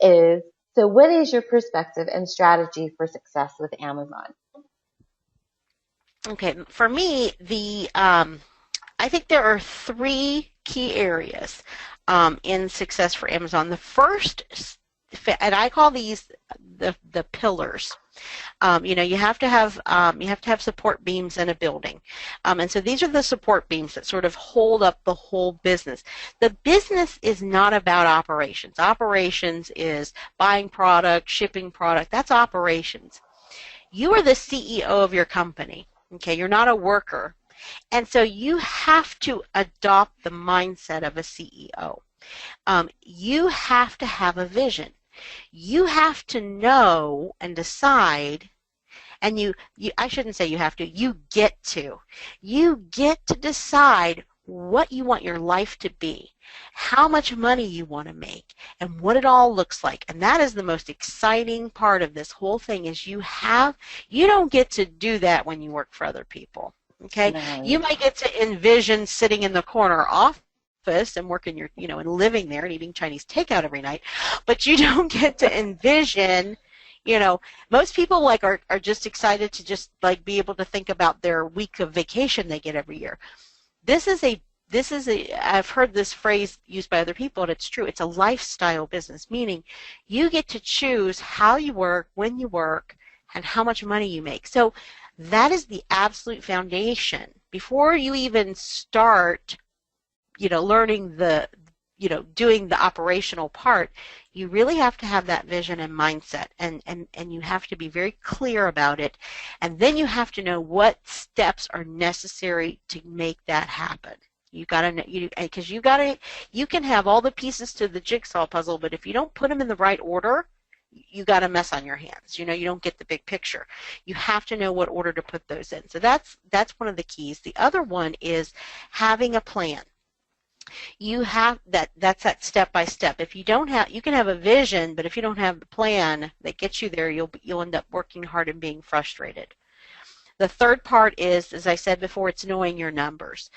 is, so what is your perspective and strategy for success with Amazon? Okay, for me, I think there are three key areas in success for Amazon. The first, and I call these the pillars. You have to have support beams in a building, and so these are the support beams that sort of hold up the whole business. The business is not about operations. Operations is buying product, shipping product. That's operations. You are the CEO of your company. Okay, you're not a worker. And so you have to adopt the mindset of a CEO. You have to have a vision. You have to know and decide, and I shouldn't say you have to, you get to. You get to decide what you want your life to be, how much money you want to make, and what it all looks like. And that is the most exciting part of this whole thing is you don't get to do that when you work for other people. Okay? No. You might get to envision sitting in the corner office and working and living there and eating Chinese takeout every night, but you don't get to envision, most people are just excited to just be able to think about their week of vacation they get every year. This is I've heard this phrase used by other people, and it's true. It's a lifestyle business, meaning you get to choose how you work, when you work, and how much money you make. So that is the absolute foundation. Before you even start, learning doing the operational part, you really have to have that vision and mindset, and you have to be very clear about it, and then you have to know what steps are necessary to make that happen. You can have all the pieces to the jigsaw puzzle, but if you don't put them in the right order, you got a mess on your hands. You don't get the big picture. You have to know what order to put those in. So that's one of the keys. The other one is having a plan. You have that's that step by step. If you don't have, you can have a vision, but if you don't have the plan that gets you there, you'll end up working hard and being frustrated. The third part is, as I said before, it's knowing your numbers.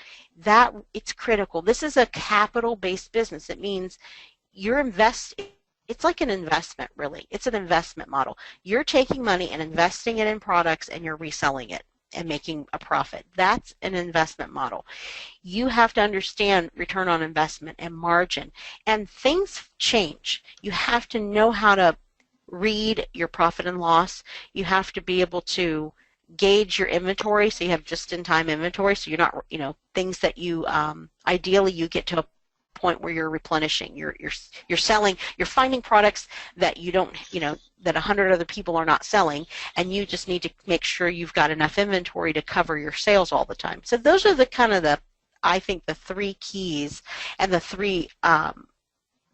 It's critical. This is a capital-based business. It means it's like an investment, really. It's an investment model. You're taking money and investing it in products, and you're reselling it and making a profit. That's an investment model. You have to understand return on investment and margin. And things change. You have to know how to read your profit and loss. You have to be able to gauge your inventory, so you have just-in-time inventory, so you're not, things that you ideally you get to a point where you're replenishing, you're selling, you're finding products that you don't, that 100 other people are not selling, and you just need to make sure you've got enough inventory to cover your sales all the time. So those are I think the three keys and the three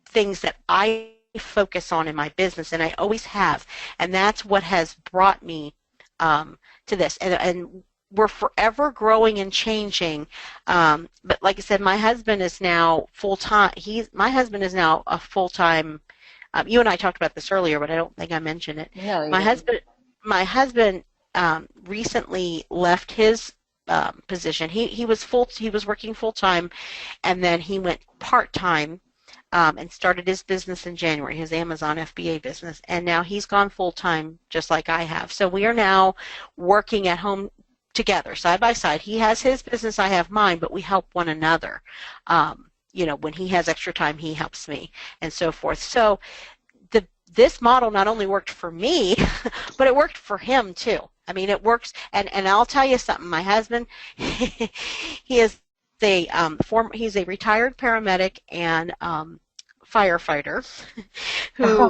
things that I focus on in my business, and I always have, and that's what has brought me to this, and we're forever growing and changing. But like I said, my husband is now full-time. My husband is now a full-time. You and I talked about this earlier, but I don't think I mentioned it. No, my husband recently left his position. He was working full-time, and then he went part-time. And started his business in January, his Amazon FBA business, and now he's gone full-time just like I have. So we are now working at home together, side by side. He has his business, I have mine, but we help one another. When he has extra time, he helps me, and so forth. So this model not only worked for me, but it worked for him too. I mean, it works, and I'll tell you something. My husband, he's a retired paramedic and firefighter who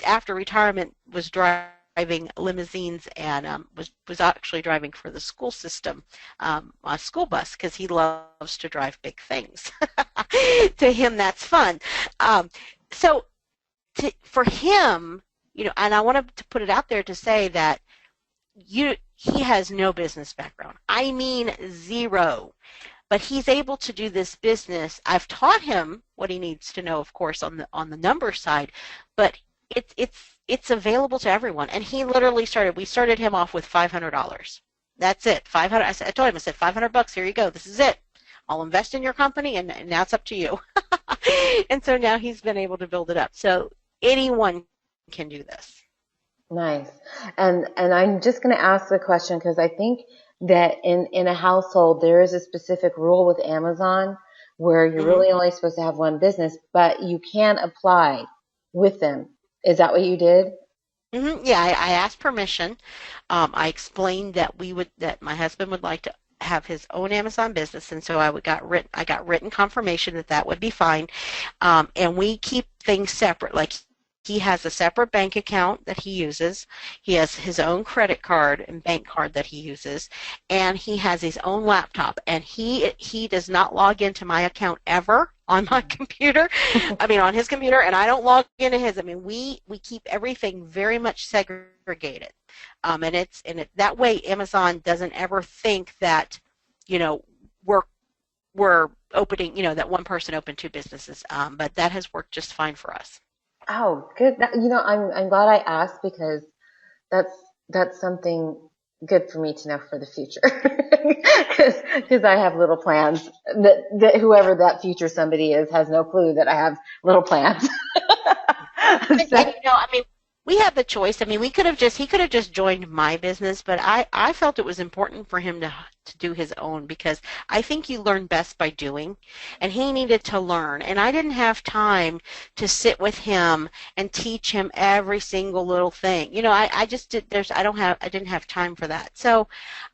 after retirement was driving limousines and was actually driving for the school system, a school bus, because he loves to drive big things. To him, that's fun. For him, and I wanted to put it out there to say that he has no business background. I mean, zero. But he's able to do this business. I've taught him what he needs to know, of course, on the number side, but it's available to everyone. And he literally we started him off with $500. That's it, $500. I told him, I said, $500, here you go. This is it. I'll invest in your company, and now it's up to you. And so now he's been able to build it up. So anyone can do this. Nice. And I'm just going to ask the question because I think that in a household there is a specific rule with Amazon where you're really only supposed to have one business, but you can apply with them. Is that what you did? Yeah, I asked permission. I explained that that my husband would like to have his own Amazon business, and so I got written confirmation that that would be fine. And we keep things separate. Like, he has a separate bank account that he uses. He has his own credit card and bank card that he uses, and he has his own laptop. And he does not log into my account ever on my computer. I mean, on his computer, and I don't log into his. I mean, we keep everything very much segregated, and that way Amazon doesn't ever think that, you know, we're opening, you know, that one person opened two businesses. But that has worked just fine for us. Oh, good. You know, I'm glad I asked because that's something good for me to know for the future. Because I have little plans that whoever that future somebody is has no clue that I have little plans. And, you know, I mean, we have the choice. I mean, he could have just joined my business, but I felt it was important for him to do his own, because I think you learn best by doing, and he needed to learn, and I didn't have time to sit with him and teach him every single little thing. You know, I just didn't have time for that. So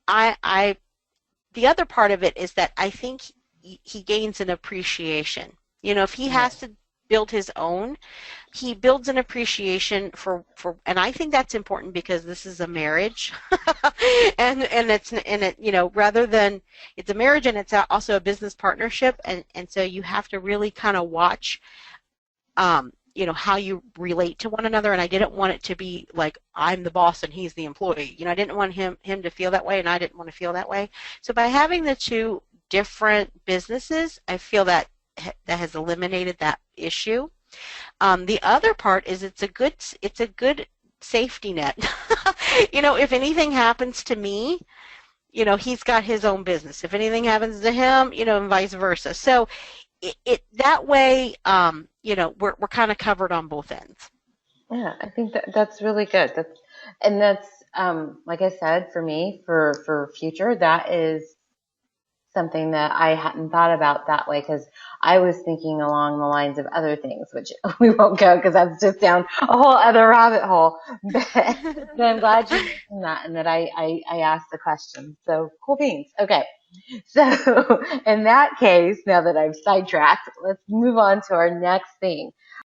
the other part of it is that I think he gains an appreciation. You know, if he has to build his own, he builds an appreciation for, and I think that's important because this is a marriage, and you know, rather than it's a marriage and it's also a business partnership, and so you have to really kind of watch, you know, how you relate to one another. And I didn't want it to be like I'm the boss and he's the employee. You know, I didn't want him to feel that way, and I didn't want to feel that way. So by having the two different businesses, I feel that has eliminated that issue. The other part is it's a good safety net. You know, if anything happens to me, you know, he's got his own business. If anything happens to him, you know, and vice versa. So it that way, you know, we're kind of covered on both ends. Yeah, I think that's really good. That's like I said, for me, for future, that is something that I hadn't thought about that way, because I was thinking along the lines of other things, which we won't go because that's just down a whole other rabbit hole. But I'm glad you mentioned that and that I asked the question. So cool beans. Okay. So in that case, now that I've sidetracked, let's move on to our next thing.